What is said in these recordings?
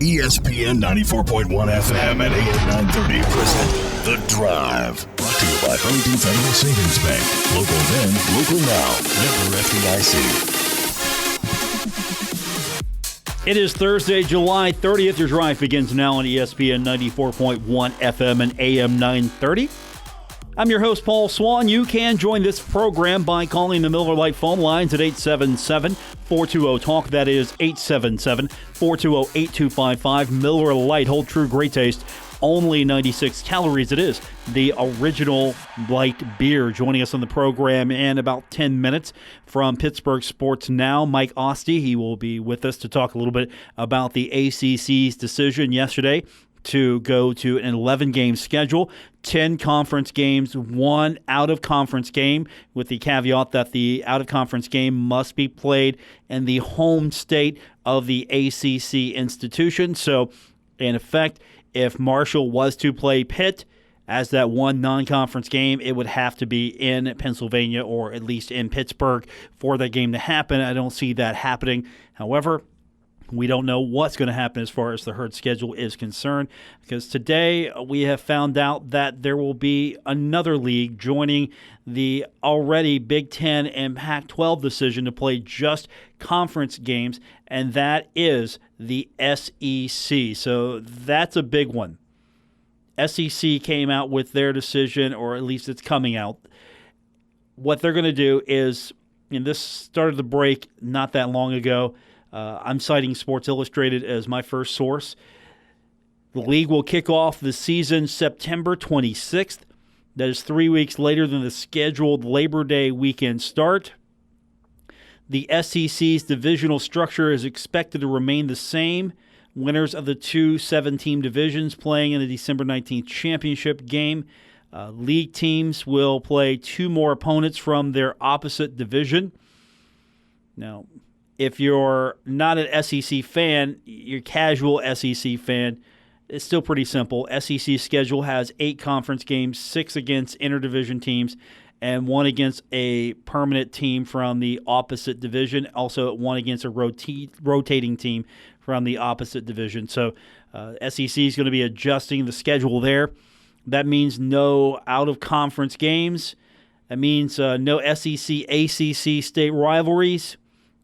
ESPN 94.1 FM and AM 930 present The Drive. Brought to you by Huntington Federal Savings Bank. Local then, local now. Member FDIC. It is Thursday, July 30th. Your drive begins now on ESPN 94.1 FM and AM 930. I'm your host, Paul Swann. You can join this program by calling the Miller Lite phone lines at 877-420-TALK. That is 877-420-8255. Miller Lite, hold true, great taste. Only 96 calories. It is the original light beer. Joining us on the program in about 10 minutes from Pittsburgh Sports Now, Mike Asti. He will be with us to talk a little bit about the ACC's decision yesterday to go to an 11-game schedule, 10 conference games, 1 out-of-conference game, with the caveat that the out-of-conference game must be played in the home state of the ACC institution. So, in effect, if Marshall was to play Pitt as that one non-conference game, it would have to be in Pennsylvania or at least in Pittsburgh for that game to happen. I don't see that happening. However, we don't know what's going to happen as far as the Herd schedule is concerned, because today we have found out that there will be another league joining the already Big Ten and Pac-12 decision to play just conference games, and that is the SEC. So that's a big one. SEC came out with their decision, or at least it's coming out. What they're going to do is, and this started the break not that long ago, I'm citing Sports Illustrated as my first source. The league will kick off the season September 26th. That is 3 weeks later than the scheduled Labor Day weekend start. The SEC's divisional structure is expected to remain the same. Winners of the two 7-team divisions playing in the December 19th championship game. League teams will play 2 more opponents from their opposite division. Now, if you're not an SEC fan, you're a casual SEC fan, it's still pretty simple. SEC schedule has 8 conference games, 6 against interdivision teams, and 1 against a permanent team from the opposite division. Also, 1 against a rotating team from the opposite division. So, SEC is going to be adjusting the schedule there. That means no out-of-conference games. That means no SEC-ACC state rivalries.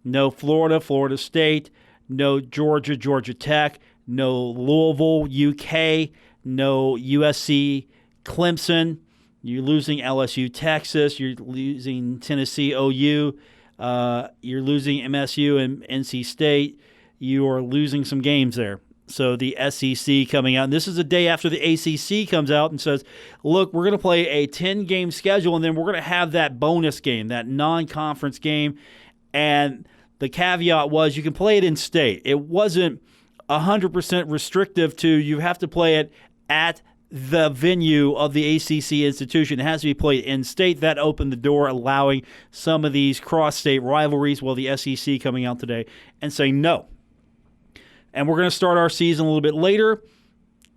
No Florida, Florida State, no Georgia, Georgia Tech, no Louisville, UK, no USC, Clemson. You're losing LSU, Texas. You're losing Tennessee, OU. You're losing MSU and NC State. You are losing some games there. So the SEC coming out, and this is a day after the ACC comes out and says, look, we're going to play a 10-game schedule, and then we're going to have that bonus game, that non-conference game. And the caveat was you can play it in state. It wasn't 100% restrictive to you have to play it at the venue of the ACC institution. It has to be played in state. That opened the door, allowing some of these cross-state rivalries. Well, the SEC coming out today and saying no. And we're going to start our season a little bit later,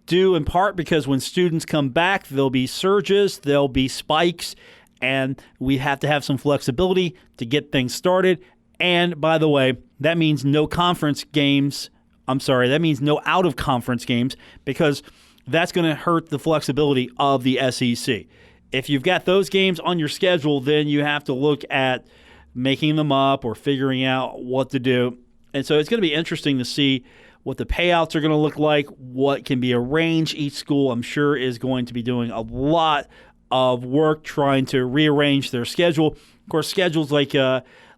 due in part because when students come back, there'll be surges, there'll be spikes, and we have to have some flexibility to get things started. And, by the way, that means no conference games. That means no out-of-conference games, because that's going to hurt the flexibility of the SEC. If you've got those games on your schedule, then you have to look at making them up or figuring out what to do. And so it's going to be interesting to see what the payouts are going to look like, what can be arranged. Each school, I'm sure, is going to be doing a lot of work trying to rearrange their schedule. Of course, schedules like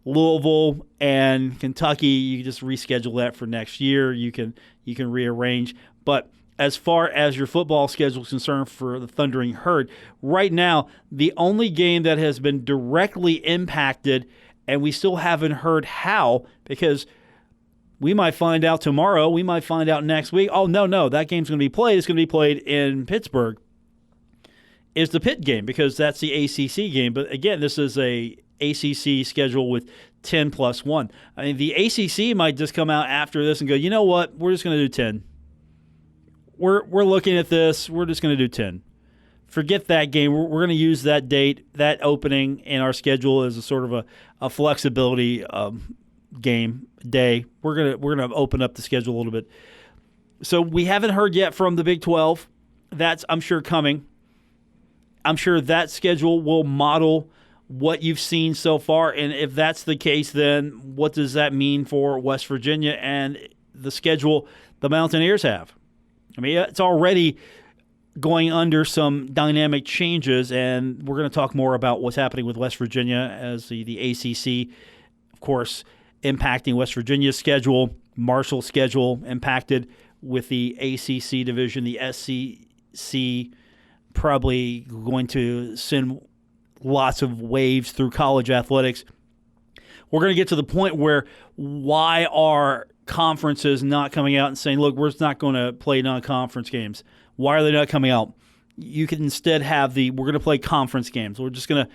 Louisville and Kentucky, you can just reschedule that for next year. You can rearrange. But as far as your football schedule is concerned for the Thundering Herd, right now, the only game that has been directly impacted, and we still haven't heard how, because we might find out tomorrow, we might find out next week, oh, no, that game's going to be played. It's going to be played in Pittsburgh, is the Pitt game, because that's the ACC game. But again, this is a ACC schedule with 10+1. I mean, the ACC might just come out after this and go, you know what, we're just going to do 10. We're looking at this, we're just going to do 10. Forget that game. We're going to use that date, that opening in our schedule as a sort of a flexibility game day. We're going to open up the schedule a little bit. So we haven't heard yet from the Big 12. That's, I'm sure, coming. I'm sure that schedule will model what you've seen so far. And if that's the case, then what does that mean for West Virginia and the schedule the Mountaineers have? I mean, it's already going under some dynamic changes, and we're going to talk more about what's happening with West Virginia as the ACC, of course, impacting West Virginia's schedule, Marshall's schedule impacted with the ACC division, the SEC probably going to send lots of waves through college athletics. We're going to get to the point where why are conferences not coming out and saying, look, we're not going to play non-conference games. Why are they not coming out? You could instead have we're going to play conference games. We're just going to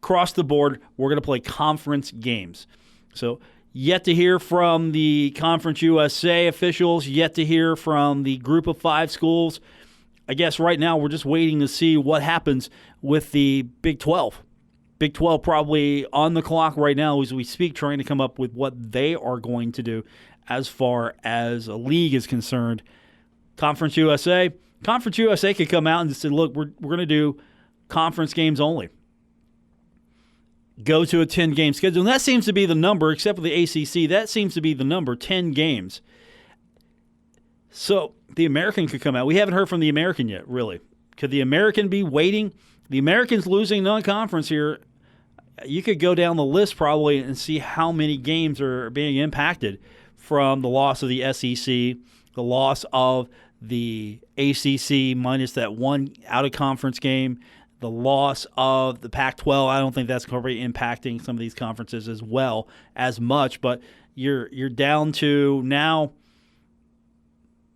cross the board. We're going to play conference games. So yet to hear from the Conference USA officials, yet to hear from the group of 5 schools. I guess right now we're just waiting to see what happens with the Big 12. Big 12 probably on the clock right now as we speak, trying to come up with what they are going to do as far as a league is concerned. Conference USA could come out and say, look, we're going to do conference games only. Go to a 10-game schedule. And that seems to be the number, except for the ACC. That seems to be the number, 10 games. So the American could come out. We haven't heard from the American yet, really. Could the American be waiting? The American's losing non-conference here. You could go down the list probably and see how many games are being impacted from the loss of the SEC, the loss of the ACC minus that one out-of-conference game, the loss of the Pac-12. I don't think that's going to be impacting some of these conferences as well as much, but you're down to now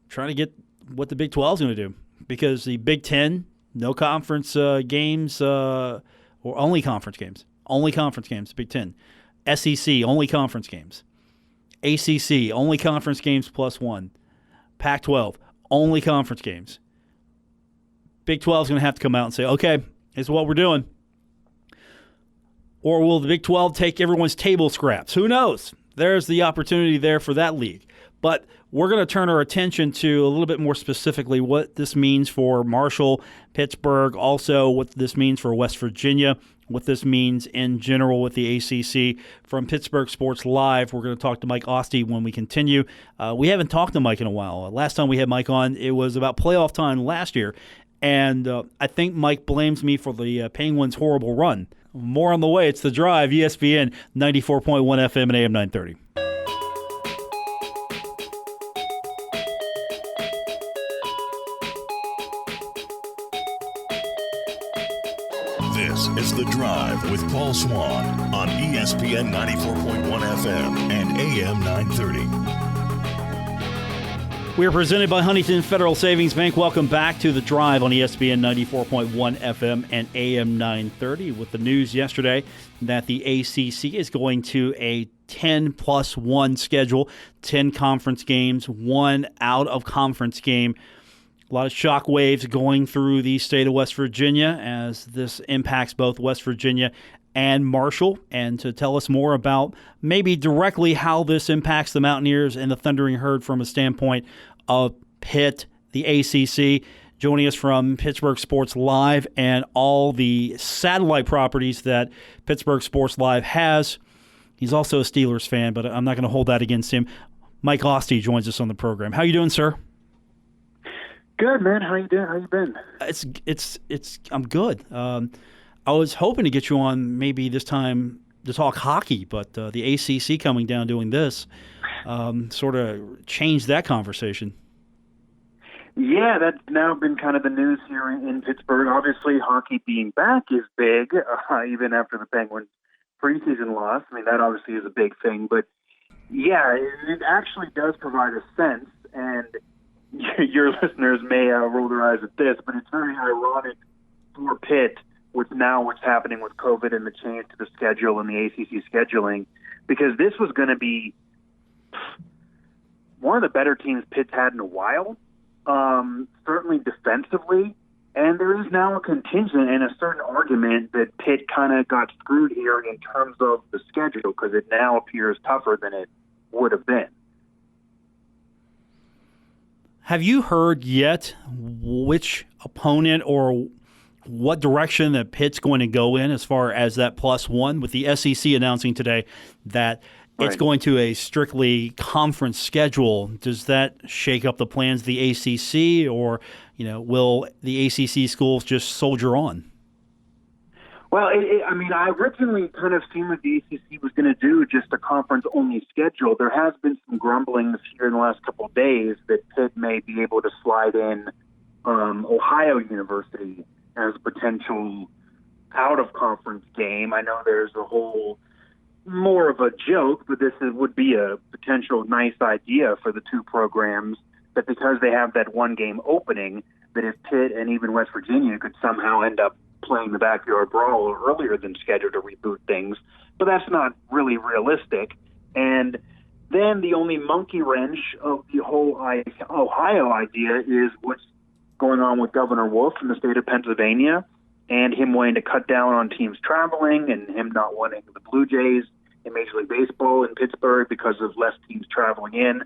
trying to get what the Big 12 is going to do, because the Big 10, no conference games or only conference games. Only conference games, Big 10. SEC, only conference games. ACC, only conference games plus one. Pac-12, only conference games. Big 12 is going to have to come out and say, okay, this is what we're doing. Or will the Big 12 take everyone's table scraps? Who knows? There's the opportunity there for that league. But we're going to turn our attention to a little bit more specifically what this means for Marshall, Pittsburgh, also what this means for West Virginia, what this means in general with the ACC. From Pittsburgh Sports Live, we're going to talk to Mike Asti when we continue. We haven't talked to Mike in a while. Last time we had Mike on, it was about playoff time last year, and I think Mike blames me for the Penguins' horrible run. More on the way. It's The Drive, ESPN 94.1 FM and AM 930. This is The Drive with Paul Swann on ESPN 94.1 FM and AM 930. We are presented by Huntington Federal Savings Bank. Welcome back to The Drive on ESPN 94.1 FM and AM 930 with the news yesterday that the ACC is going to a 10+1 schedule, 10 conference games, 1 out-of-conference game. A lot of shockwaves going through the state of West Virginia as this impacts both West Virginia and Marshall. And to tell us more about maybe directly how this impacts the Mountaineers and the Thundering Herd from a standpoint of Pitt, the ACC, joining us from Pittsburgh Sports Live and all the satellite properties that Pittsburgh Sports Live has. He's also a Steelers fan, but I'm not going to hold that against him. Mike Asti joins us on the program. How you doing, sir? Good, man. How you doing? How you been? I'm good. I was hoping to get you on maybe this time to talk hockey, but the ACC coming down doing this sort of changed that conversation. Yeah, that's now been kind of the news here in Pittsburgh. Obviously, hockey being back is big, even after the Penguins' preseason loss. I mean, that obviously is a big thing. But, yeah, it actually does provide a sense, and your listeners may roll their eyes at this, but it's very ironic for Pitt with now what's happening with COVID and the change to the schedule and the ACC scheduling, because this was going to be one of the better teams Pitt's had in a while, certainly defensively, and there is now a contingent and a certain argument that Pitt kind of got screwed here in terms of the schedule, because it now appears tougher than it would have been. Have you heard yet which opponent or what direction that Pitt's going to go in as far as that +1, with the SEC announcing today that it's going to a strictly conference schedule? Does that shake up the plans of the ACC, or will the ACC schools just soldier on? Well, I originally kind of seen what the ACC was going to do, just a conference-only schedule. There has been some grumblings here in the last couple of days that Pitt may be able to slide in Ohio University as a potential out-of-conference game. I know there's a whole more of a joke, but would be a potential nice idea for the two programs, that because they have that one game opening, that if Pitt and even West Virginia could somehow end up playing the backyard brawl earlier than scheduled to reboot things. But that's not really realistic. And then the only monkey wrench of the whole Ohio idea is what's going on with Governor Wolf in the state of Pennsylvania, and him wanting to cut down on teams traveling, and him not wanting the Blue Jays in Major League Baseball in Pittsburgh because of less teams traveling in.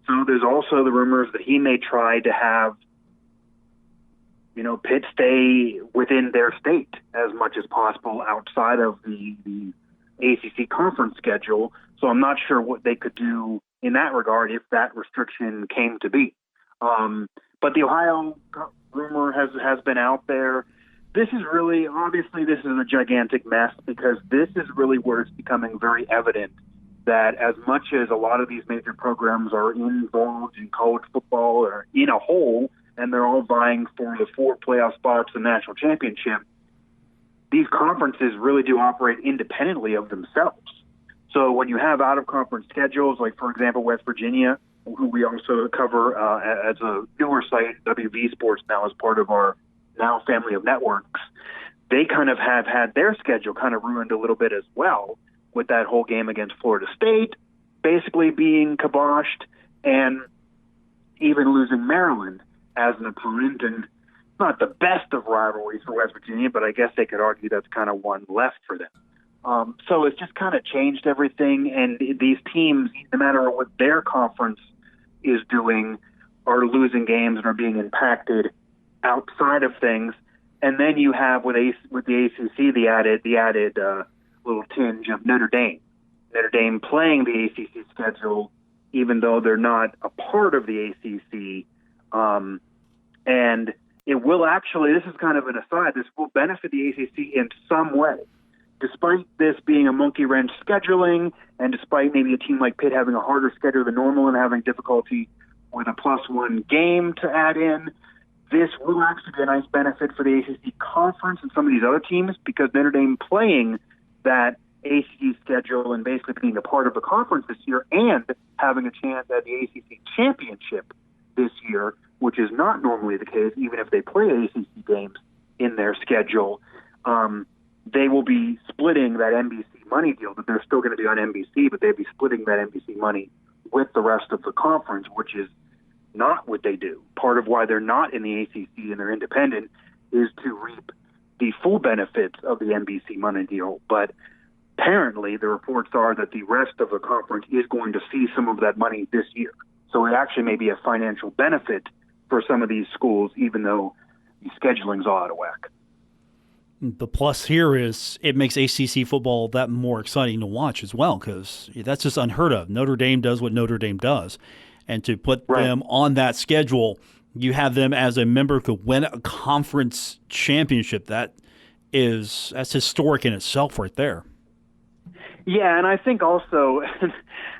So there's also the rumors that he may try to have Pitt stay within their state as much as possible outside of the ACC conference schedule. So I'm not sure what they could do in that regard if that restriction came to be. But the Ohio rumor has been out there. This is really, obviously, this is a gigantic mess, because this is really where it's becoming very evident that as much as a lot of these major programs are involved in college football or in a hole, and they're all vying for the 4 playoff spots and national championship, these conferences really do operate independently of themselves. So when you have out-of-conference schedules, like, for example, West Virginia, who we also cover as a newer site, WV Sports now, as part of our now family of networks, they kind of have had their schedule kind of ruined a little bit as well, with that whole game against Florida State basically being kiboshed, and even losing Maryland as an opponent. And not the best of rivalries for West Virginia, but I guess they could argue that's kind of one left for them. So it's just kind of changed everything, and these teams, no matter what their conference is doing, are losing games and are being impacted outside of things. And then you have with the ACC the added little tinge of Notre Dame playing the ACC schedule, even though they're not a part of the ACC. And it will actually, this is kind of an aside, this will benefit the ACC in some way. Despite this being a monkey wrench scheduling, and despite maybe a team like Pitt having a harder schedule than normal and having difficulty with a +1 game to add in, this will actually be a nice benefit for the ACC conference and some of these other teams, because Notre Dame playing that ACC schedule and basically being a part of the conference this year and having a chance at the ACC championship this year, which is not normally the case, even if they play ACC games in their schedule, they will be splitting that NBC money deal. That they're still going to be on NBC, but they'll be splitting that NBC money with the rest of the conference, which is not what they do. Part of why they're not in the ACC and they're independent is to reap the full benefits of the NBC money deal. But apparently the reports are that the rest of the conference is going to see some of that money this year. So it actually may be a financial benefit for some of these schools, even though the scheduling's all out of whack. The plus here is it makes ACC football that more exciting to watch as well, because that's just unheard of. Notre Dame does what Notre Dame does. And to put them on that schedule, you have them as a member could win a conference championship. That's historic in itself right there. Yeah, and I think also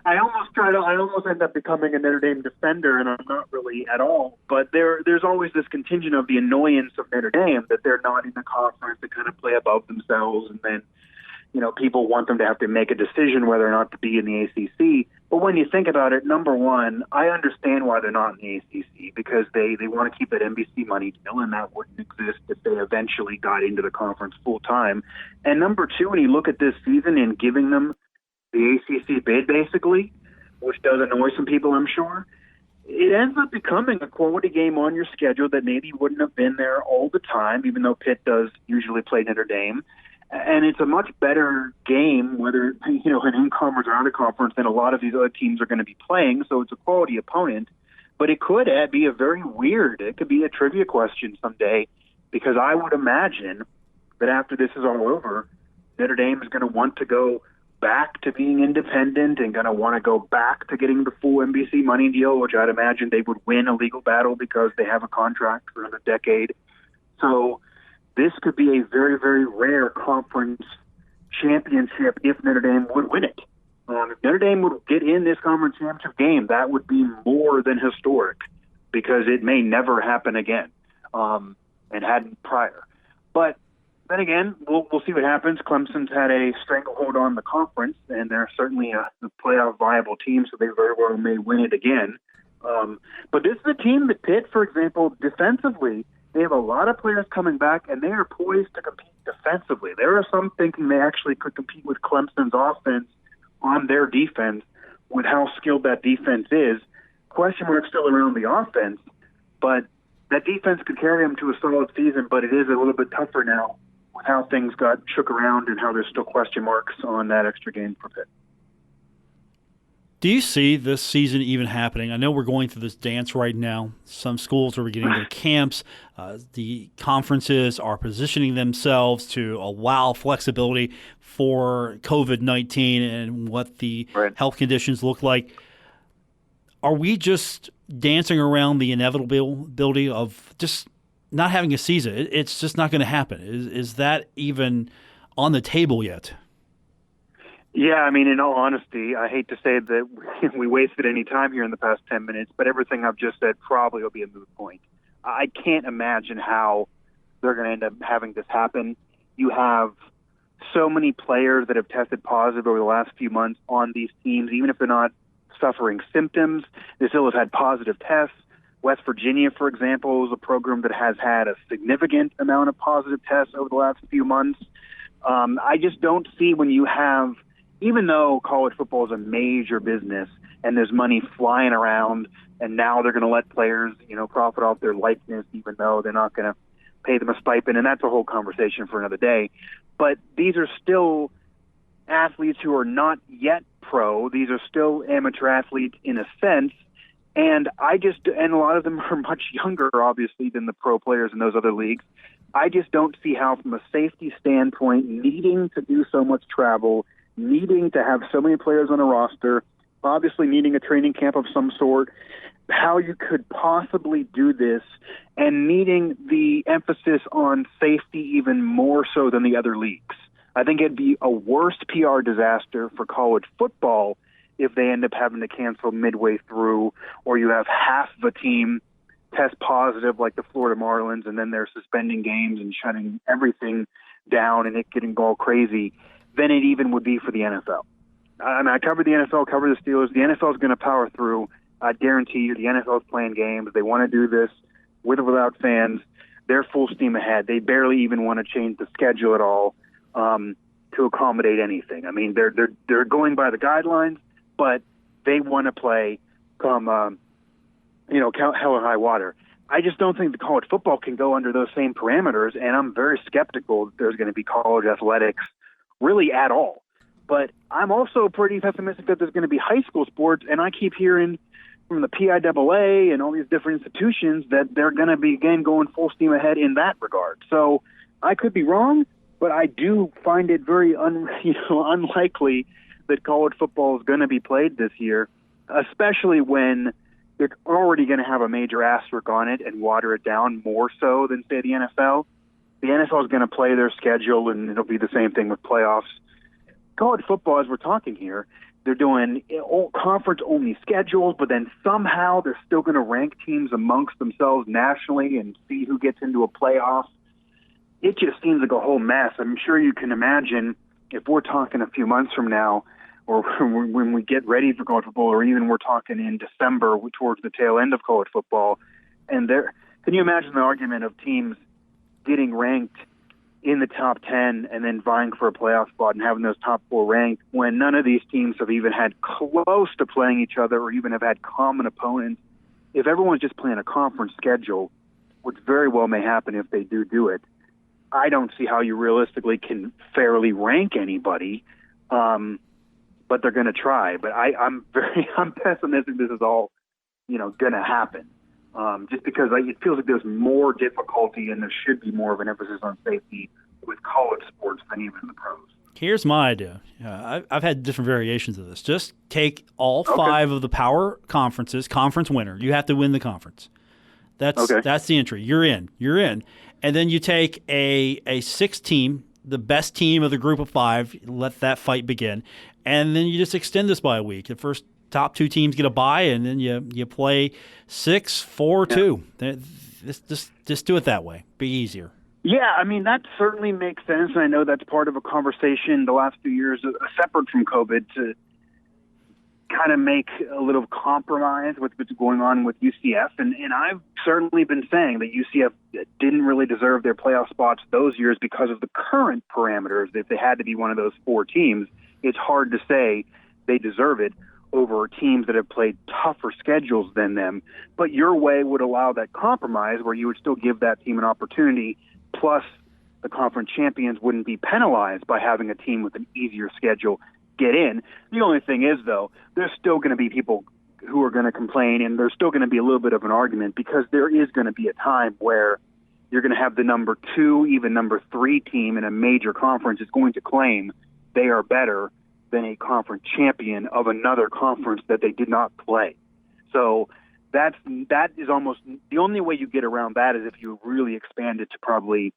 I almost end up becoming a Notre Dame defender, and I'm not really at all. But there's always this contingent of the annoyance of Notre Dame that they're not in the conference, they kind of play above themselves, and then people want them to have to make a decision whether or not to be in the ACC. But when you think about it, number one, I understand why they're not in the ACC, because they want to keep that NBC money deal, and that wouldn't exist if they eventually got into the conference full time. And number two, when you look at this season and giving them the ACC bid, basically, which does annoy some people, I'm sure, it ends up becoming a quality game on your schedule that maybe wouldn't have been there all the time, even though Pitt does usually play Notre Dame. And it's a much better game, whether an in-conference or out-of-conference, than a lot of these other teams are going to be playing. So it's a quality opponent. But it could be it could be a trivia question someday, because I would imagine that after this is all over, Notre Dame is going to want to go back to being independent and going to want to go back to getting the full NBC money deal, which I'd imagine they would win a legal battle because they have a contract for another decade. So this could be a very, very rare conference championship if Notre Dame would win it. If Notre Dame would get in this conference championship game, that would be more than historic, because it may never happen again, and hadn't prior. But then again, we'll see what happens. Clemson's had a stranglehold on the conference, and they're certainly a playoff viable team, so they very well may win it again. But this is a team that Pitt, for example, defensively, they have a lot of players coming back, and they are poised to compete defensively. There are some thinking they actually could compete with Clemson's offense on their defense with how skilled that defense is. Question mark still around the offense, but that defense could carry them to a solid season, but it is a little bit tougher now with how things got shook around and how there's still question marks on that extra game for Pitt. Do you see this season even happening? I know we're going through this dance right now. Some schools are beginning their camps. The conferences are positioning themselves to allow flexibility for COVID-19 and what the health conditions look like. Are we just dancing around the inevitability of just not having a season? It's just not going to happen. Is that even on the table yet? Yeah, I mean, in all honesty, I hate to say that we wasted any time here in the past 10 minutes, but everything I've just said probably will be a moot point. I can't imagine how they're going to end up having this happen. You have so many players that have tested positive over the last few months on these teams, even if they're not suffering symptoms. They still have had positive tests. West Virginia, for example, is a program that has had a significant amount of positive tests over the last few months. I just don't see when you have, even though college football is a major business and there's money flying around, and now they're going to let players, profit off their likeness, even though they're not going to pay them a stipend, and that's a whole conversation for another day. But these are still athletes who are not yet pro. These are still amateur athletes in a sense, and a lot of them are much younger, obviously, than the pro players in those other leagues. I just don't see how, from a safety standpoint, needing to do so much travel, needing to have so many players on a roster, obviously needing a training camp of some sort, how you could possibly do this, and needing the emphasis on safety even more so than the other leagues. I think it'd be a worse PR disaster for college football if they end up having to cancel midway through, or you have half of a team test positive like the Florida Marlins, and then they're suspending games and shutting everything down and it getting all crazy, than it even would be for the NFL. I covered the NFL, covered the Steelers. The NFL is going to power through. I guarantee you the NFL is playing games. They want to do this with or without fans. They're full steam ahead. They barely even want to change the schedule at all to accommodate anything. I mean, they're going by the guidelines, but they want to play come hell or high water. I just don't think the college football can go under those same parameters, and I'm very skeptical that there's going to be college athletics really at all. But I'm also pretty pessimistic that there's going to be high school sports, and I keep hearing from the PIAA and all these different institutions that they're going to be, again, going full steam ahead in that regard. So I could be wrong, but I do find it very unlikely that college football is going to be played this year, especially when they're already going to have a major asterisk on it and water it down more so than, say, the NFL. The NFL is going to play their schedule, and it'll be the same thing with playoffs. College football, as we're talking here, they're doing conference-only schedules, but then somehow they're still going to rank teams amongst themselves nationally and see who gets into a playoff. It just seems like a whole mess. I'm sure you can imagine if we're talking a few months from now, or when we get ready for college football, or even we're talking in December towards the tail end of college football, and can you imagine the argument of teams getting ranked in the top 10 and then vying for a playoff spot and having those top 4 ranked when none of these teams have even had close to playing each other or even have had common opponents? If everyone's just playing a conference schedule, which very well may happen if they do it, I don't see how you realistically can fairly rank anybody, but they're going to try. But I'm pessimistic this is all going to happen. Just because it feels like there's more difficulty and there should be more of an emphasis on safety with college sports than even the pros. Here's my idea. I've had different variations of this. Just take all 5 of the power conferences, conference winner. You have to win the conference. That's the entry. You're in. And then you take a 6-team, the best team of the group of 5, let that fight begin. And then you just extend this by a week. The first top 2 teams get a bye, and then you play 6, 4, 2. Just do it that way. Be easier. Yeah, I mean, that certainly makes sense. And I know that's part of a conversation the last few years, separate from COVID, to kind of make a little compromise with what's going on with UCF. And I've certainly been saying that UCF didn't really deserve their playoff spots those years because of the current parameters. If they had to be one of those 4 teams, it's hard to say they deserve it over teams that have played tougher schedules than them. But your way would allow that compromise where you would still give that team an opportunity, plus the conference champions wouldn't be penalized by having a team with an easier schedule get in. The only thing is, though, there's still going to be people who are going to complain, and there's still going to be a little bit of an argument because there is going to be a time where you're going to have the number 2, even number 3 team in a major conference is going to claim they are better than a conference champion of another conference that they did not play. So that is almost the only way you get around that is if you really expand it to probably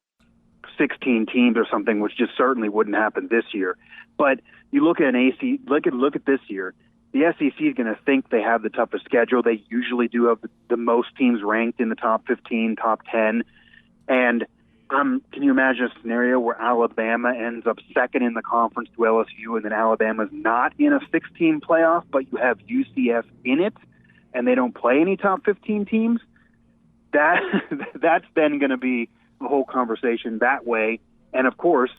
16 teams or something, which just certainly wouldn't happen this year. But you look at look at this year, the SEC is going to think they have the toughest schedule. They usually do have the most teams ranked in the top 15, top 10. And can you imagine a scenario where Alabama ends up second in the conference to LSU, and then Alabama's not in a 16 playoff, but you have UCF in it, and they don't play any top 15 teams? That's then going to be the whole conversation that way. And, of course,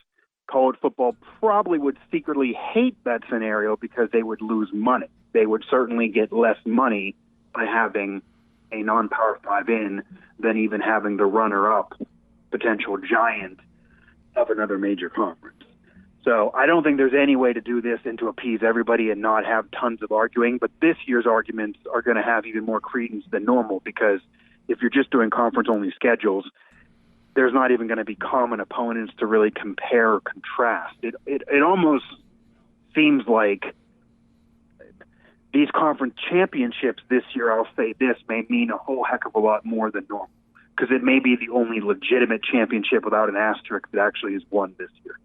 college football probably would secretly hate that scenario because they would lose money. They would certainly get less money by having a non-Power 5 in than even having the runner-up potential giant of another major conference. So I don't think there's any way to do this and to appease everybody and not have tons of arguing, but this year's arguments are going to have even more credence than normal because if you're just doing conference-only schedules, there's not even going to be common opponents to really compare or contrast. It almost seems like these conference championships this year, I'll say this, may mean a whole heck of a lot more than normal because it may be the only legitimate championship without an asterisk that actually is won this year.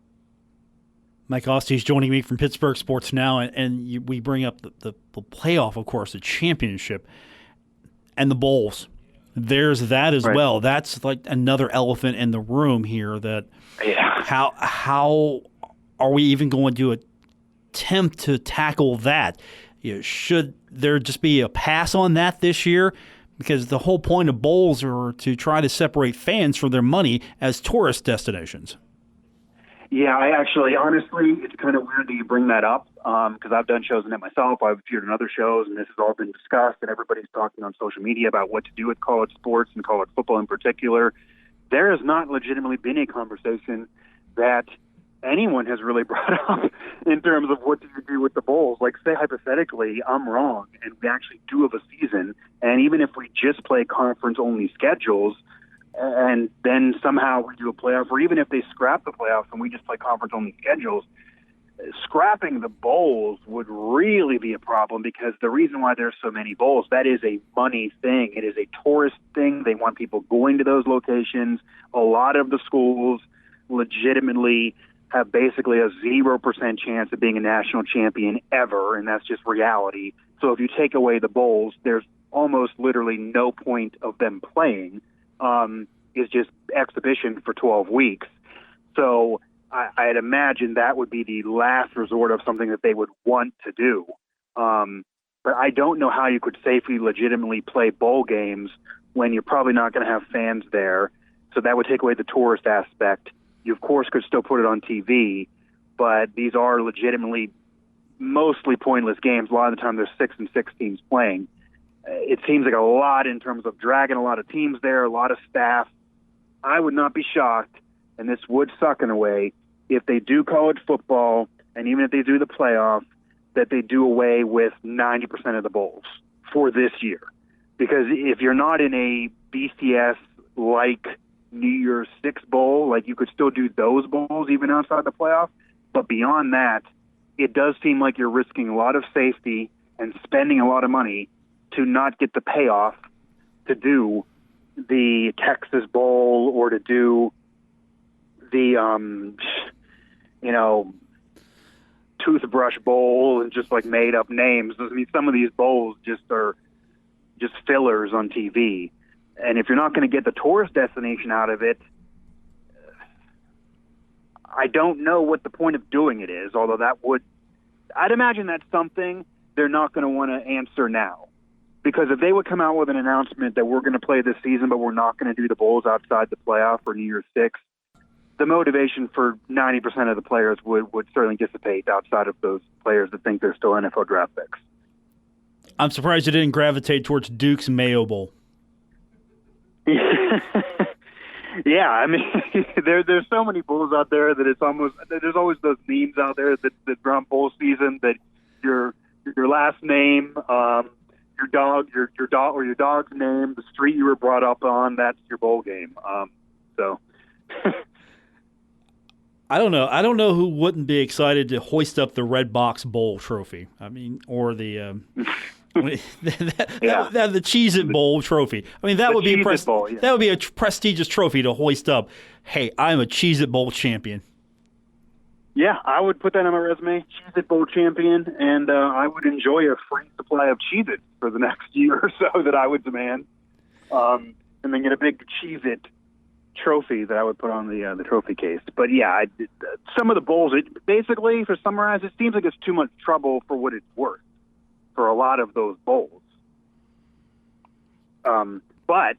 Mike Asti is joining me from Pittsburgh Sports Now, and we bring up the playoff, of course, the championship, and the bowls. There's that as well. That's like another elephant in the room here. That how are we even going to attempt to tackle that? Should there just be a pass on that this year? Because the whole point of bowls are to try to separate fans from their money as tourist destinations. Yeah, honestly, it's kind of weird that you bring that up because I've done shows in it myself. I've appeared in other shows, and this has all been discussed, and everybody's talking on social media about what to do with college sports and college football in particular. There has not legitimately been a conversation that anyone has really brought up in terms of what do you do with the bowls. Like, say, hypothetically, I'm wrong, and we actually do have a season, and even if we just play conference-only schedules, and then somehow we do a playoff, or even if they scrap the playoffs and we just play conference-only schedules, scrapping the bowls would really be a problem because the reason why there's so many bowls, that is a money thing. It is a tourist thing. They want people going to those locations. A lot of the schools legitimately have basically a 0% chance of being a national champion ever, and that's just reality. So if you take away the bowls, there's almost literally no point of them playing. Is just exhibition for 12 weeks. So I'd imagine that would be the last resort of something that they would want to do. But I don't know how you could safely, legitimately play bowl games when you're probably not going to have fans there. So that would take away the tourist aspect. You, of course, could still put it on TV, but these are legitimately mostly pointless games. A lot of the time there's 6 and 6 teams playing. It seems like a lot in terms of dragging a lot of teams there, a lot of staff. I would not be shocked, and this would suck in a way, if they do college football, and even if they do the playoff, that they do away with 90% of the bowls for this year. Because if you're not in a BCS-like New Year's Six Bowl, like you could still do those bowls even outside the playoff. But beyond that, it does seem like you're risking a lot of safety and spending a lot of money to not get the payoff to do the Texas Bowl or to do the, Toothbrush Bowl and just like made up names. I mean, some of these bowls just are just fillers on TV. And if you're not going to get the tourist destination out of it, I don't know what the point of doing it is, although I'd imagine that's something they're not going to want to answer now. Because if they would come out with an announcement that we're going to play this season, but we're not going to do the bowls outside the playoff for New Year's Six, the motivation for 90% of the players would certainly dissipate outside of those players that think they're still NFL draft picks. I'm surprised you didn't gravitate towards Duke's Mayo Bowl. Yeah, I mean, there's so many bowls out there that it's almost there's always those memes out there that around bowl season that your last name, your dog's name, the street you were brought up on, that's your bowl game. So. I don't know who wouldn't be excited to hoist up the Red Box Bowl trophy. I mean, or the the Cheez-It Bowl trophy. I mean, that would be that would be a prestigious trophy to hoist up. Hey, I'm a Cheez-It Bowl champion. Yeah, I would put that on my resume, Cheez-It Bowl champion, and I would enjoy a free supply of Cheez-It for the next year or so that I would demand, and then get a big Cheez-It trophy that I would put on the trophy case. But yeah, some of the bowls, basically, to summarize, it seems like it's too much trouble for what it's worth for a lot of those bowls. But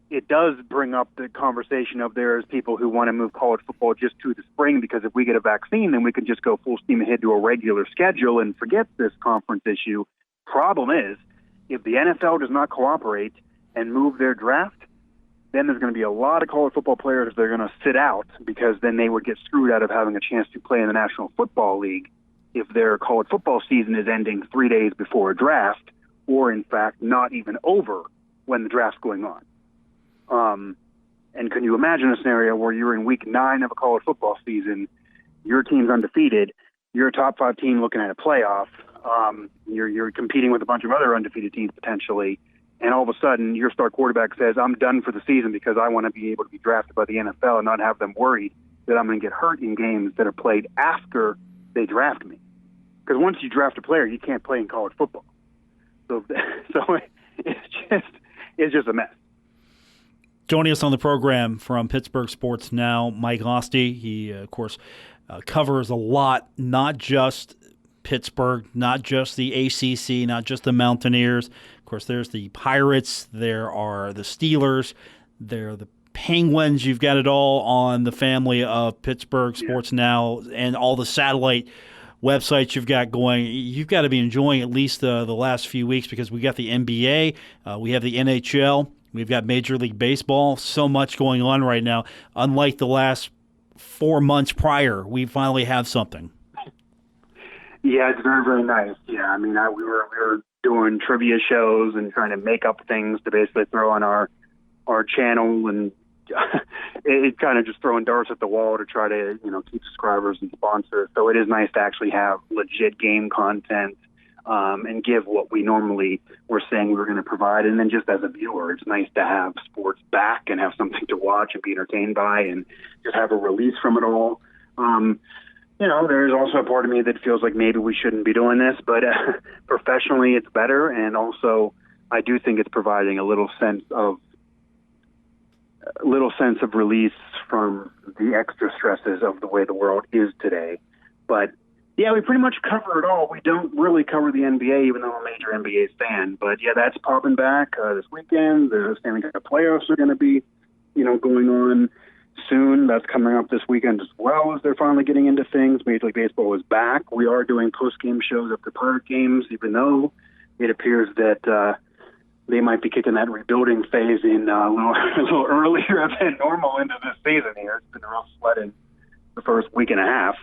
it does bring up the conversation of there's people who want to move college football just to the spring because if we get a vaccine, then we can just go full steam ahead to a regular schedule and forget this conference issue. Problem is, if the NFL does not cooperate and move their draft, then there's going to be a lot of college football players that are going to sit out because then they would get screwed out of having a chance to play in the National Football League if their college football season is ending 3 days before a draft or, in fact, not even over when the draft's going on. And can you imagine a scenario where you're in week 9 of a college football season, your team's undefeated, you're a top 5 team looking at a playoff, you're competing with a bunch of other undefeated teams potentially, and all of a sudden your star quarterback says, I'm done for the season because I want to be able to be drafted by the NFL and not have them worried that I'm going to get hurt in games that are played after they draft me. Because once you draft a player, you can't play in college football. So it's just a mess. Joining us on the program from Pittsburgh Sports Now, Mike Asti. He, of course, covers a lot, not just Pittsburgh, not just the ACC, not just the Mountaineers. Of course, there's the Pirates, there are the Steelers, there are the Penguins. You've got it all on the family of Pittsburgh Sports Now and all the satellite websites you've got going. You've got to be enjoying at least the last few weeks because we got the NBA, we have the NHL, we've got Major League Baseball, so much going on right now. Unlike the last 4 months prior, we finally have something. Yeah, it's very, very nice. Yeah, I mean, we were doing trivia shows and trying to make up things to basically throw on our channel, and it kind of just throwing darts at the wall to try to keep subscribers and sponsors. So it is nice to actually have legit game content and give what we normally were saying we were going to provide. And then just as a viewer, it's nice to have sports back and have something to watch and be entertained by and just have a release from it all. There's also a part of me that feels like maybe we shouldn't be doing this, but professionally it's better. And also I do think it's providing a little sense of release from the extra stresses of the way the world is today. But yeah, we pretty much cover it all. We don't really cover the NBA, even though I'm a major NBA fan. But yeah, that's popping back this weekend. The Stanley Cup playoffs are going to be, going on soon. That's coming up this weekend as well as they're finally getting into things. Major League Baseball is back. We are doing post-game shows after Pirate games, even though it appears that they might be kicking that rebuilding phase in a little earlier than normal into this season here. It's been a rough sledding the first week and a half.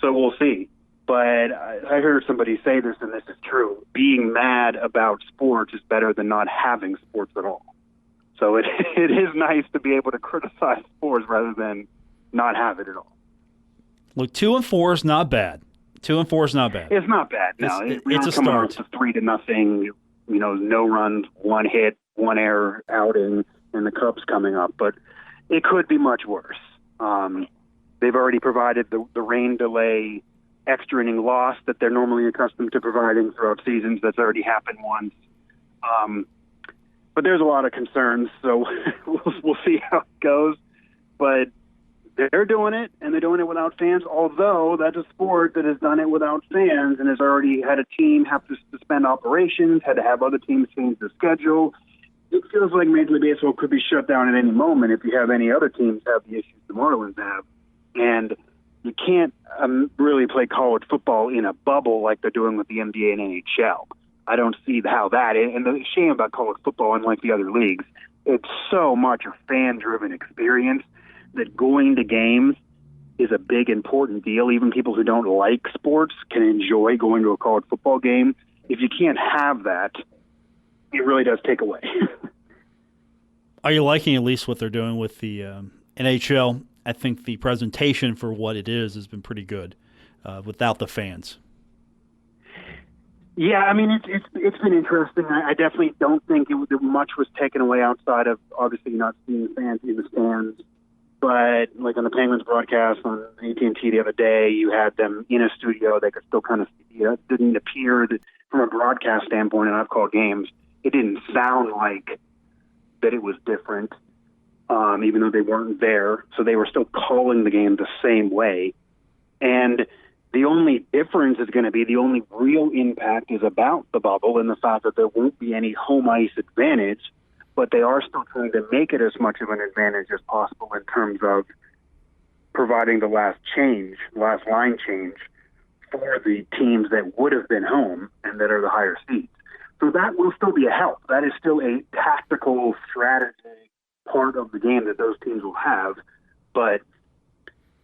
So we'll see. But I heard somebody say this, and this is true. Being mad about sports is better than not having sports at all. So it is nice to be able to criticize sports rather than not have it at all. Look, 2-4 is not bad. 2-4 is not bad. It's not bad. No, it's a start. It's 3-0. No runs, 1 hit, 1 error outing, and the Cubs coming up. But it could be much worse. They've already provided the rain delay extra inning loss that they're normally accustomed to providing throughout seasons. That's already happened once. But there's a lot of concerns, so we'll see how it goes. But they're doing it, and they're doing it without fans, although that's a sport that has done it without fans and has already had a team have to suspend operations, had to have other teams change their schedule. It feels like Major League Baseball could be shut down at any moment if you have any other teams have the issues the Marlins have. And you can't really play college football in a bubble like they're doing with the NBA and NHL. I don't see how that is. And the shame about college football, unlike the other leagues, it's so much a fan-driven experience that going to games is a big, important deal. Even people who don't like sports can enjoy going to a college football game. If you can't have that, it really does take away. Are you liking at least what they're doing with the NHL? I think the presentation for what it is has been pretty good without the fans. Yeah, I mean, it's been interesting. I definitely don't think much was taken away outside of obviously not seeing fans in the stands. But like on the Penguins broadcast on AT&T the other day, you had them in a studio. They could still kind of see it. It didn't appear that from a broadcast standpoint, and I've called games, it didn't sound like that it was different. Even though they weren't there. So they were still calling the game the same way. And the only difference is going to be the only real impact is about the bubble and the fact that there won't be any home ice advantage, but they are still trying to make it as much of an advantage as possible in terms of providing the last line change for the teams that would have been home and that are the higher seeds. So that will still be a help. That is still a tactical strategy part of the game that those teams will have, but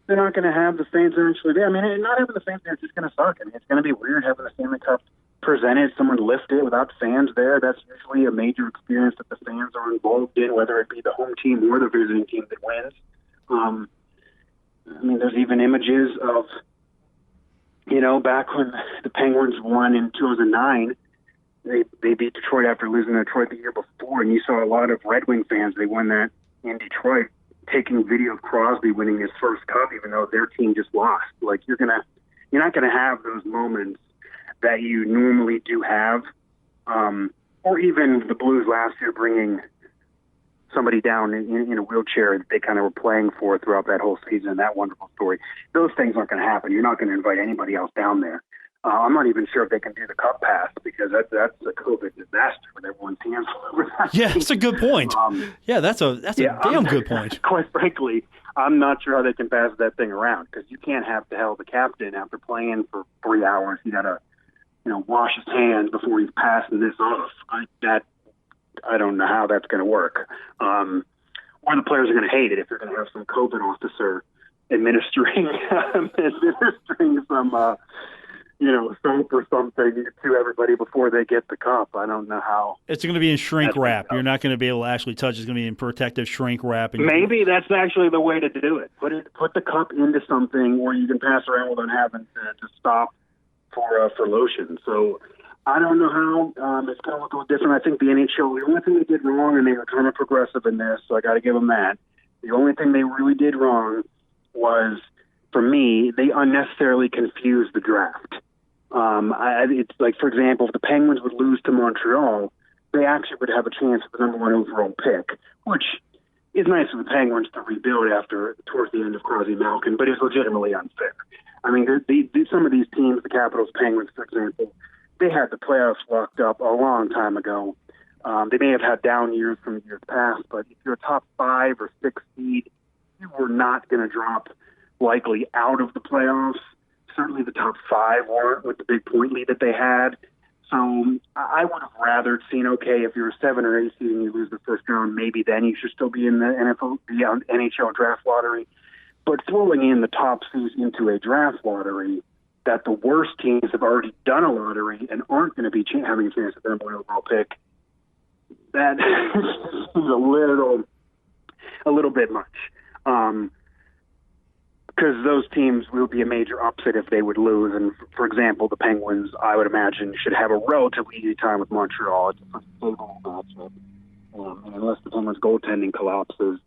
they're not going to have the fans that are actually there. I mean, not having the fans there is just going to suck. I mean, it's going to be weird having the Stanley Cup presented, someone lift it without fans there. That's usually a major experience that the fans are involved in, whether it be the home team or the visiting team that wins. I mean, there's even images of, back when the Penguins won in 2009, they beat Detroit after losing to Detroit the year before, and you saw a lot of Red Wing fans. They won that in Detroit, taking video of Crosby winning his first cup, even though their team just lost. Like you're not gonna have those moments that you normally do have, or even the Blues last year bringing somebody down in a wheelchair that they kind of were playing for throughout that whole season. That wonderful story. Those things aren't going to happen. You're not going to invite anybody else down there. I'm not even sure if they can do the cup pass because that's a COVID disaster when everyone's hands over that. Yeah, that's a good point. That's a damn good point. Quite frankly, I'm not sure how they can pass that thing around because you can't have to hell the captain after playing for 3 hours. You got to, wash his hands before he's passing this off. I don't know how that's going to work. Or the players are going to hate it if they're going to have some COVID officer administering some. Soap or something to everybody before they get the cup. I don't know how. It's going to be in shrink wrap. You're not going to be able to actually touch it. It's going to be in protective shrink wrap. Maybe that's actually the way to do it. Put the cup into something where you can pass around without having to stop for lotion. So I don't know how. It's going to look a little different. I think the NHL, the only thing they did wrong, and they were kind of progressive in this, so I got to give them that. The only thing they really did wrong was, for me, they unnecessarily confused the draft. It's like, for example, if the Penguins would lose to Montreal, they actually would have a chance at the number 1 overall pick, which is nice for the Penguins to rebuild towards the end of Crosby Malkin, but it's legitimately unfair. I mean, some of these teams, the Capitals, Penguins, for example, they had the playoffs locked up a long time ago. They may have had down years from years past, but if you're a top 5 or 6 seed, you were not going to drop likely out of the playoffs. Certainly the top 5 weren't with the big point lead that they had. So I would have rather seen, okay, if you're a 7 or 8 seed and you lose the first round, maybe then you should still be in the NHL draft lottery. But throwing in the top seeds into a draft lottery, that the worst teams have already done a lottery and aren't going to be having a chance at their number one overall pick, that is a little bit much. Because those teams will be a major upset if they would lose. And, for example, the Penguins, I would imagine, should have a relatively easy time with Montreal. It's a stable matchup. And unless the Penguins' goaltending collapses,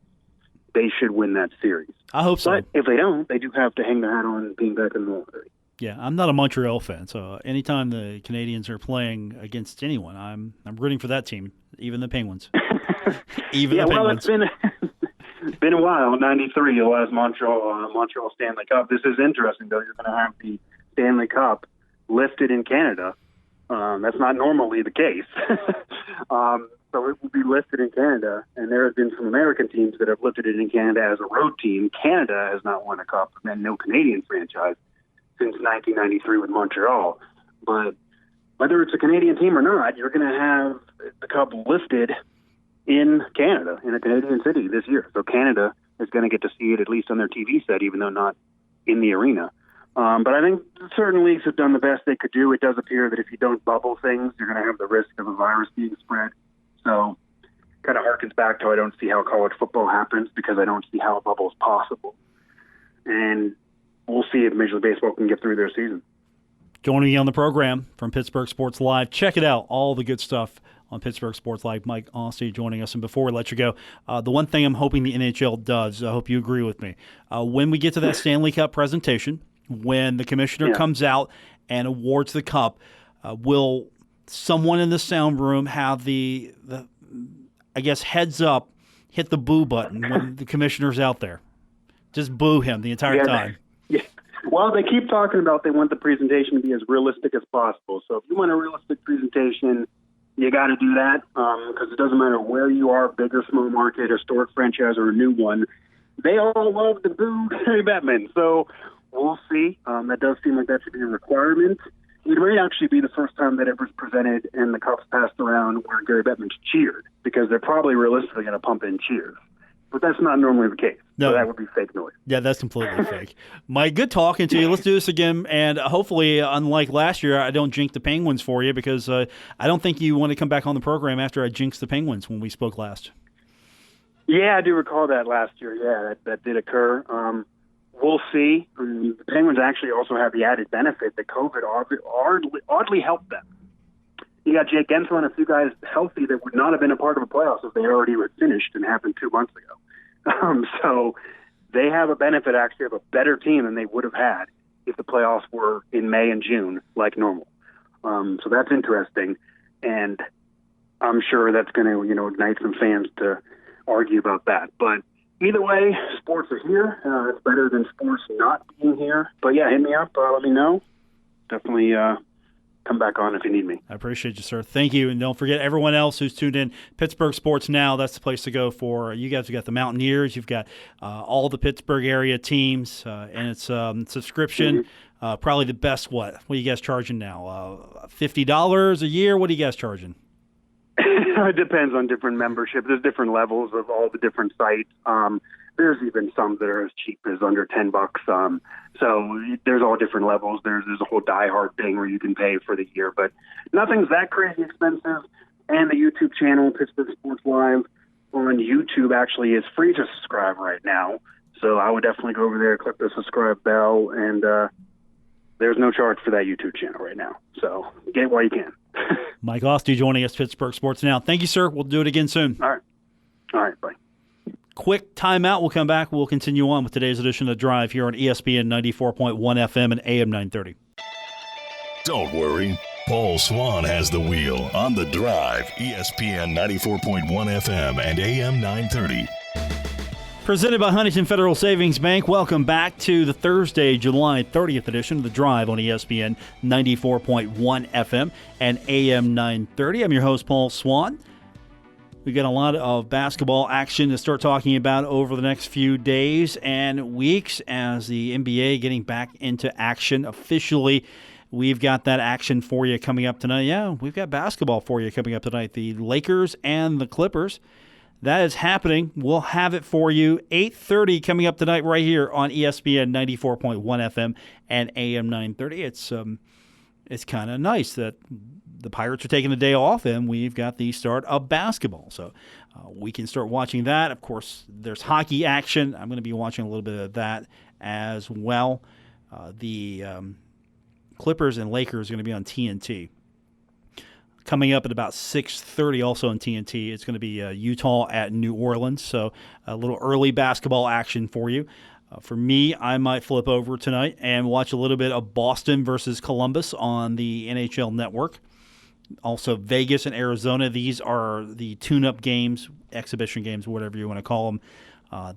they should win that series. I hope so. But if they don't, they do have to hang their hat on being back in the lottery. Yeah, I'm not a Montreal fan, so anytime the Canadians are playing against anyone, I'm rooting for that team, even the Penguins. Even the Penguins. Well, it's been a while. 93, the last Montreal Stanley Cup. This is interesting, though. You're going to have the Stanley Cup lifted in Canada. That's not normally the case. So it will be listed in Canada, and there have been some American teams that have lifted it in Canada as a road team. Canada has not won a cup, and no Canadian franchise since 1993 with Montreal. But whether it's a Canadian team or not, you're going to have the cup lifted in Canada, in a Canadian city this year. So Canada is going to get to see it at least on their TV set, even though not in the arena. But I think certain leagues have done the best they could do. It does appear that if you don't bubble things, you're going to have the risk of a virus being spread. So kind of harkens back to I don't see how college football happens because I don't see how a bubble is possible. And we'll see if Major League Baseball can get through their season. Joining me on the program from Pittsburgh Sports Live. Check it out, all the good stuff on Pittsburgh Sports Live. Mike Asti joining us. And before we let you go, the one thing I'm hoping the NHL does, I hope you agree with me, when we get to that Stanley Cup presentation, when the commissioner comes out and awards the cup, will someone in the sound room have the I guess, heads up, hit the boo button when the commissioner's out there? Just boo him the entire time. Yeah. Well, they keep talking about they want the presentation to be as realistic as possible. So if you want a realistic presentation, you got to do that because it doesn't matter where you are, big or small market, historic franchise or a new one. They all love to boo Gary Bettman. So we'll see. That does seem like that should be a requirement. It might actually be the first time that it was presented and the cups passed around where Gary Bettman's cheered because they're probably realistically going to pump in cheers. But that's not normally the case. No. So that would be fake noise. Yeah, that's completely fake. Mike, good talking to you. Let's do this again. And hopefully, unlike last year, I don't jinx the Penguins for you because I don't think you want to come back on the program after I jinxed the Penguins when we spoke last. Yeah, I do recall that last year. Yeah, that did occur. We'll see. The Penguins actually also have the added benefit that COVID oddly helped them. You got Jake Gensel and a few guys healthy that would not have been a part of a playoffs if they already were finished and happened 2 months ago. So they have a benefit actually of a better team than they would have had if the playoffs were in May and June like normal. So that's interesting. And I'm sure that's going to, ignite some fans to argue about that. But either way, sports are here. It's better than sports not being here. But yeah, hit me up. Let me know. Definitely come back on if you need me. I appreciate you, sir. Thank you. And don't forget everyone else who's tuned in. Pittsburgh Sports Now, that's the place to go for. You guys have got the Mountaineers. You've got all the Pittsburgh area teams. And it's subscription. Probably the best, what are you guys charging now? $50 a year? What are you guys charging? It depends on different membership. There's different levels of all the different sites. There's even some that are as cheap as under $10. So there's all different levels. There's a whole diehard thing where you can pay for the year, but nothing's that crazy expensive. And the YouTube channel, Pittsburgh Sports Live, on YouTube actually is free to subscribe right now. So I would definitely go over there, click the subscribe bell, and there's no charge for that YouTube channel right now. So get it while you can. Mike Asti joining us, Pittsburgh Sports Now. Thank you, sir. We'll do it again soon. All right, bye. Quick timeout. We'll come back. We'll continue on with today's edition of Drive here on ESPN 94.1 FM and AM 930. Don't worry. Paul Swann has the wheel on the Drive, ESPN 94.1 FM and AM 930. Presented by Huntington Federal Savings Bank. Welcome back to the Thursday, July 30th edition of The Drive on ESPN 94.1 FM and AM 930. I'm your host, Paul Swann. We've got a lot of basketball action to start talking about over the next few days and weeks as the NBA getting back into action officially. We've got that action for you coming up tonight. Yeah, we've got basketball for you coming up tonight. The Lakers and the Clippers. that is happening. We'll have it for you. 8:30 coming up tonight right here on ESPN 94.1 FM and AM 930. It's kind of nice that the Pirates are taking the day off and we've got the start of basketball. So we can start watching that. Of course, there's hockey action. I'm going to be watching a little bit of that as well. The Clippers and Lakers are going to be on TNT. Coming up at about 6:30 also on TNT, it's going to be Utah at New Orleans. So a little early basketball action for you. For me, I might flip over tonight and watch a little bit of Boston versus Columbus on the NHL Network. Also Vegas and Arizona. These are the tune-up games, exhibition games, whatever you want to call them.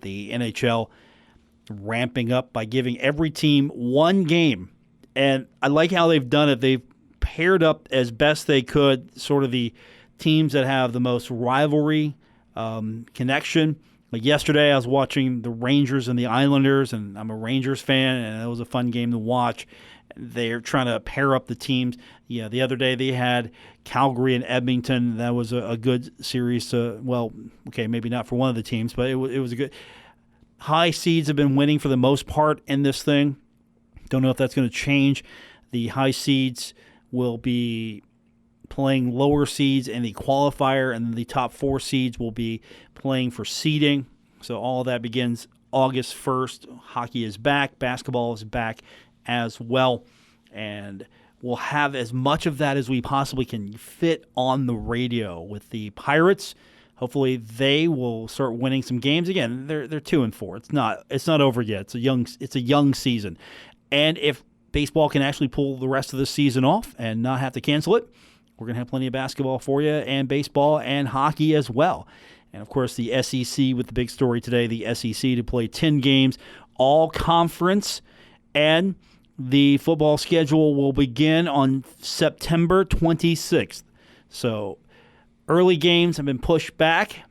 The NHL ramping up by giving every team one game. And I like how they've done it. They've paired up as best they could sort of the teams that have the most rivalry connection. Like yesterday, I was watching the Rangers and the Islanders, and I'm a Rangers fan, and it was a fun game to watch. They're trying to pair up the teams. Yeah, the other day they had Calgary and Edmonton. That was a good series to, well, okay, maybe not for one of the teams, but it was a good. High seeds have been winning for the most part in this thing. Don't know if that's going to change. The high seeds will be playing lower seeds in the qualifier, and the top 4 seeds will be playing for seeding. So all of that begins August 1st. Hockey is back. Basketball is back as well. And we'll have as much of that as we possibly can fit on the radio with the Pirates. Hopefully they will start winning some games again. They're 2-4. It's not over yet. It's a young season. And if baseball can actually pull the rest of the season off and not have to cancel it, we're going to have plenty of basketball for you, and baseball and hockey as well. And, of course, the SEC with the big story today, the SEC to play 10 games, all conference, and the football schedule will begin on September 26th. So early games have been pushed back.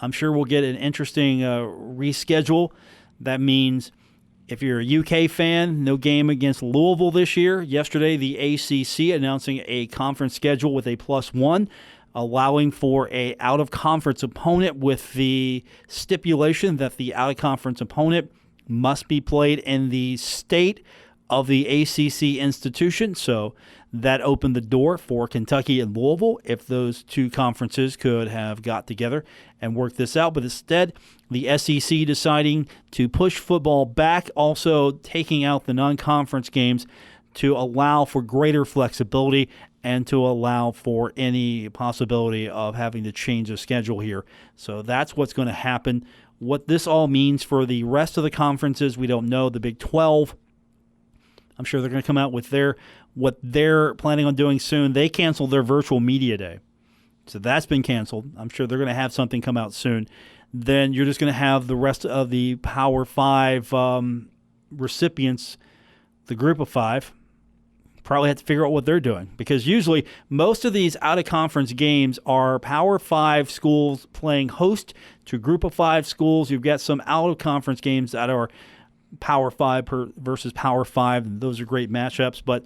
I'm sure we'll get an interesting reschedule. That means if you're a UK fan, no game against Louisville this year. Yesterday, the ACC announcing a conference schedule with a +1, allowing for a out-of-conference opponent with the stipulation that the out-of-conference opponent must be played in the state of the ACC institution. So that opened the door for Kentucky and Louisville if those two conferences could have got together and worked this out. But instead, the SEC deciding to push football back, also taking out the non-conference games to allow for greater flexibility and to allow for any possibility of having to change the schedule here. So that's what's going to happen. What this all means for the rest of the conferences, we don't know. The Big 12, I'm sure they're going to come out with what they're planning on doing soon. They canceled their virtual media day. So that's been canceled. I'm sure they're going to have something come out soon. Then you're just going to have the rest of the Power 5 recipients, the group of 5, probably have to figure out what they're doing. Because usually most of these out-of-conference games are Power 5 schools playing host to group of 5 schools. You've got some out-of-conference games that are Power 5 versus Power 5, and those are great matchups. But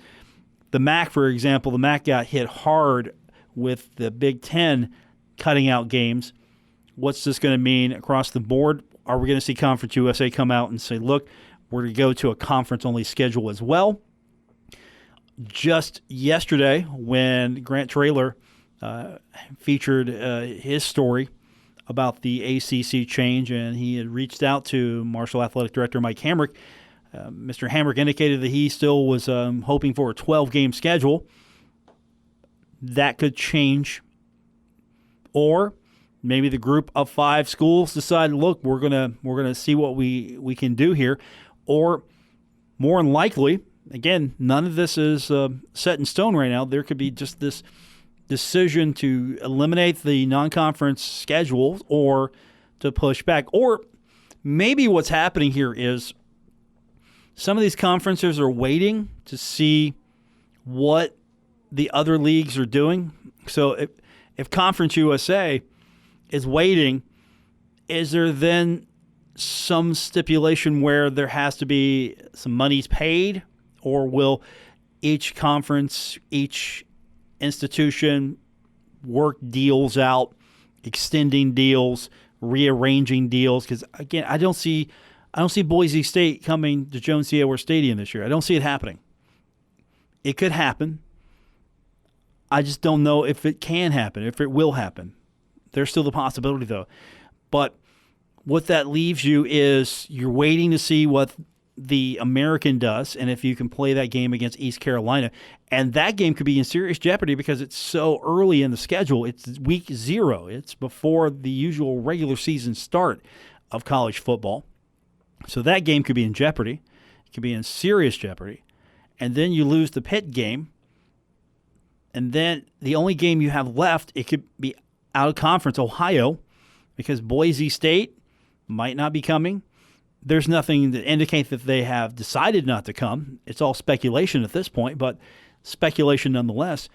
the MAC, for example, the MAC got hit hard with the Big Ten cutting out games. What's this going to mean across the board? Are we going to see Conference USA come out and say, look, we're going to go to a conference-only schedule as well? Just yesterday, when Grant Traylor featured his story about the ACC change, and he had reached out to Marshall Athletic Director Mike Hamrick, Mr. Hamrick indicated that he still was hoping for a 12-game schedule. That could change. Or maybe the group of 5 schools decide, look, we're gonna see what we can do here. Or more than likely, again, none of this is set in stone right now. There could be just this decision to eliminate the non-conference schedule or to push back. Or maybe what's happening here is some of these conferences are waiting to see what the other leagues are doing. So if Conference USA is waiting, is there then some stipulation where there has to be some monies paid, or will each conference, each institution work deals out extending deals, rearranging deals. Because again, I don't see Boise State coming to Jones C. Edwards Stadium this year. I don't see it happening. It could happen. I just don't know if it can happen, if it will happen. There's still the possibility, though. But what that leaves you is you're waiting to see what the American does and if you can play that game against East Carolina. And that game could be in serious jeopardy because it's so early in the schedule. It's week 0. It's before the usual regular season start of college football. So that game could be in jeopardy. It could be in serious jeopardy. And then you lose the Pitt game. And then the only game you have left, it could be out of conference, Ohio, because Boise State might not be coming. There's nothing to indicate that they have decided not to come. It's all speculation at this point, but speculation nonetheless.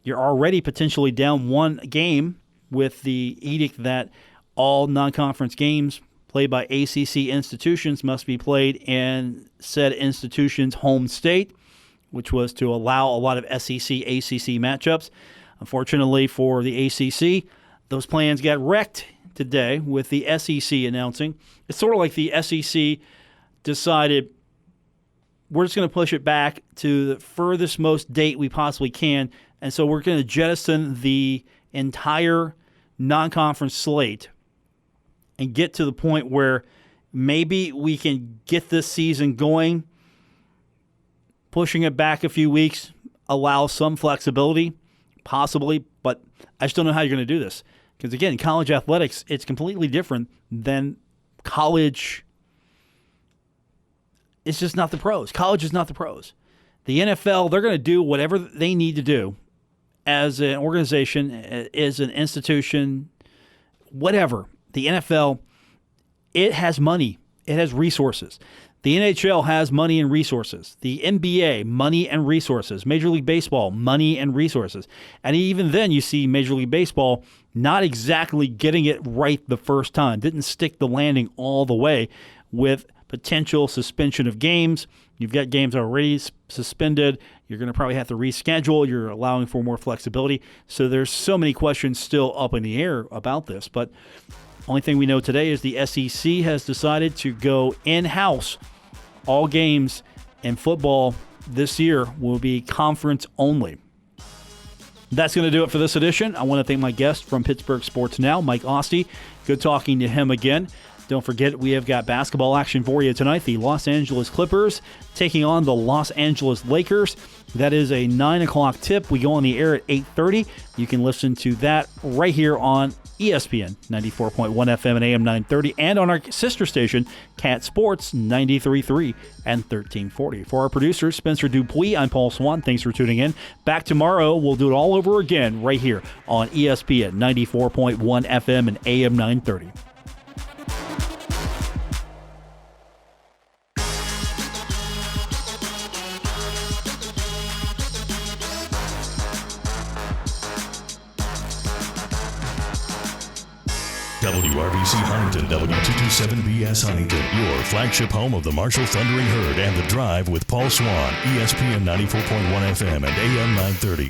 You're already potentially down one game with the edict that all non-conference games played by ACC institutions must be played in said institution's home state, which was to allow a lot of SEC-ACC matchups. Unfortunately for the ACC, those plans got wrecked today with the SEC announcing. It's sort of like the SEC decided we're just going to push it back to the furthest most date we possibly can, and so we're going to jettison the entire non-conference slate and get to the point where maybe we can get this season going. Pushing it back a few weeks allows some flexibility, possibly, but I just don't know how you're going to do this. Because, again, college athletics, it's completely different than college. It's just not the pros. College is not the pros. The NFL, they're going to do whatever they need to do as an organization, as an institution, whatever. The NFL, it has money. It has resources. The NHL has money and resources. The NBA, money and resources. Major League Baseball, money and resources. And even then, you see Major League Baseball not exactly getting it right the first time. Didn't stick the landing all the way with potential suspension of games. You've got games already suspended. You're going to probably have to reschedule. You're allowing for more flexibility. So there's so many questions still up in the air about this. But only thing we know today is the SEC has decided to go in-house. All games in football this year will be conference only. That's going to do it for this edition. I want to thank my guest from Pittsburgh Sports Now, Mike Asti. Good talking to him again. Don't forget, we have got basketball action for you tonight. The Los Angeles Clippers taking on the Los Angeles Lakers. That is a 9 o'clock tip. We go on the air at 8:30. You can listen to that right here on ESPN 94.1 FM and AM 930, and on our sister station, Cat Sports 93.3 and 1340. For our producers, Spencer Dupuis, I'm Paul Swann. Thanks for tuning in. Back tomorrow, we'll do it all over again right here on ESPN 94.1 FM and AM 930. WRBC Huntington, W227BS Huntington, your flagship home of the Marshall Thundering Herd and The Drive with Paul Swann, ESPN 94.1 FM and AM 930.